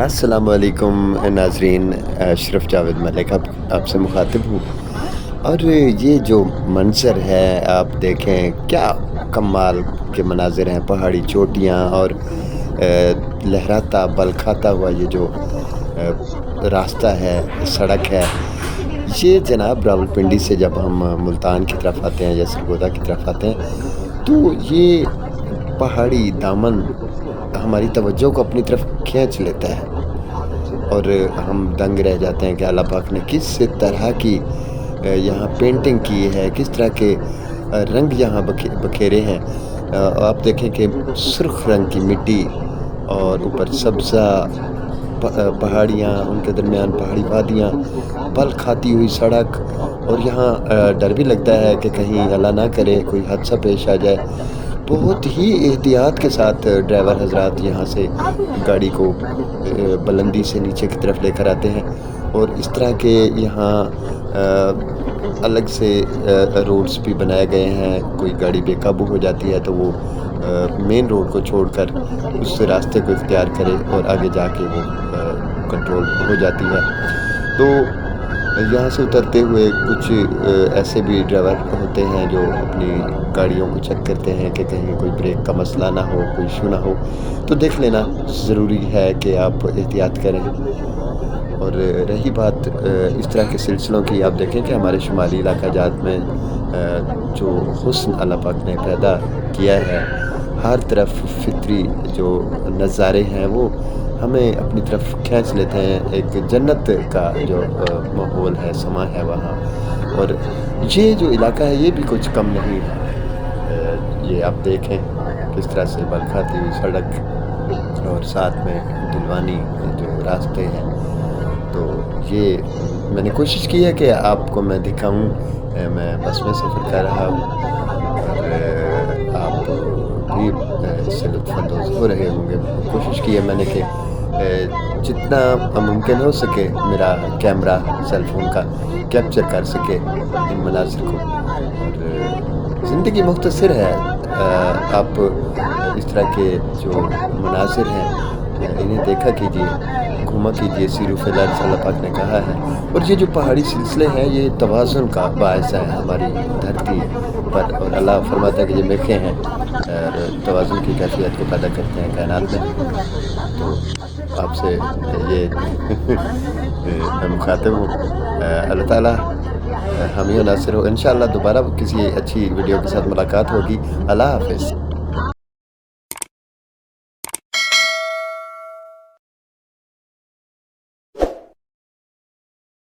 السلام علیکم ناظرین، اشرف جاوید ملک آپ سے مخاطب ہوں۔ اور یہ جو منظر ہے آپ دیکھیں، کیا کمال کے مناظر ہیں، پہاڑی چوٹیاں اور لہراتا بل کھاتا ہوا یہ جو راستہ ہے، سڑک ہے، یہ جناب راولپنڈی سے جب ہم ملتان کی طرف آتے ہیں یا سرگودا کی طرف آتے ہیں تو یہ پہاڑی دامن ہماری توجہ کو اپنی طرف کھینچ لیتا ہے اور ہم دنگ رہ جاتے ہیں کہ اللہ پاک نے کس طرح کی یہاں پینٹنگ کی ہے، کس طرح کے رنگ یہاں بکھیرے ہیں۔ آپ دیکھیں کہ سرخ رنگ کی مٹی اور اوپر سبزہ پہاڑیاں، ان کے درمیان پہاڑی وادیاں، پل کھاتی ہوئی سڑک، اور یہاں ڈر بھی لگتا ہے کہ کہیں اللہ نہ کرے کوئی حادثہ پیش آ جائے۔ بہت ہی احتیاط کے ساتھ ڈرائیور حضرات یہاں سے گاڑی کو بلندی سے نیچے کی طرف لے کر آتے ہیں، اور اس طرح کے یہاں الگ سے روڈز بھی بنائے گئے ہیں۔ کوئی گاڑی بے قابو ہو جاتی ہے تو وہ مین روڈ کو چھوڑ کر اس راستے کو اختیار کرے اور آگے جا کے وہ کنٹرول ہو جاتی ہے۔ تو یہاں سے اترتے ہوئے کچھ ایسے بھی ڈرائیور ہوتے ہیں جو اپنی گاڑیوں کو چیک کرتے ہیں کہ کہیں کوئی بریک کا مسئلہ نہ ہو، کوئی ایشو نہ ہو، تو دیکھ لینا ضروری ہے کہ آپ احتیاط کریں۔ اور رہی بات اس طرح کے سلسلوں کی، آپ دیکھیں کہ ہمارے شمالی علاقہ جات میں جو حسن اللہ پاک نے پیدا کیا ہے، ہر طرف فطری جو نظارے ہیں وہ ہمیں اپنی طرف کھینچ لیتے ہیں۔ ایک جنت کا جو ماحول ہے، سما ہے وہاں، اور یہ جو علاقہ ہے یہ بھی کچھ کم نہیں ہے۔ یہ آپ دیکھیں کس طرح سے بل کھاتی ہوئی سڑک اور ساتھ میں دلوانی جو راستے ہیں۔ تو یہ میں نے کوشش کی ہے کہ آپ کو میں دکھاؤں، میں بس میں سفر کر رہا ہوں اور آپ بھی اس سے لطف اندوز ہو رہے ہوں گے۔ کوشش کی ہے میں نے کہ جتنا ممکن ہو سکے میرا کیمرہ سیل فون کا کیپچر کر سکے ان مناظر کو۔ اور زندگی مختصر ہے، آپ اس طرح کے جو مناظر ہیں انہیں دیکھا کیجیے، گھوما کیجیے، سیرو فی الارض اللہ پاک نے کہا ہے۔ اور یہ جو پہاڑی سلسلے ہیں یہ توازن کا باعث ہے ہماری دھرتی پر، اور اللہ فرماتا ہے کہ یہ میخیں ہیں اور توازن کی کیفیت کو پیدا کرتے ہیں کائنات میں۔ تو آپ سے یہ میں مخاطب ہوں، اللہ تعالیٰ حامی و ناصر ہو۔ انشاءاللہ دوبارہ کسی اچھی ویڈیو کے ساتھ ملاقات ہوگی۔ اللہ حافظ۔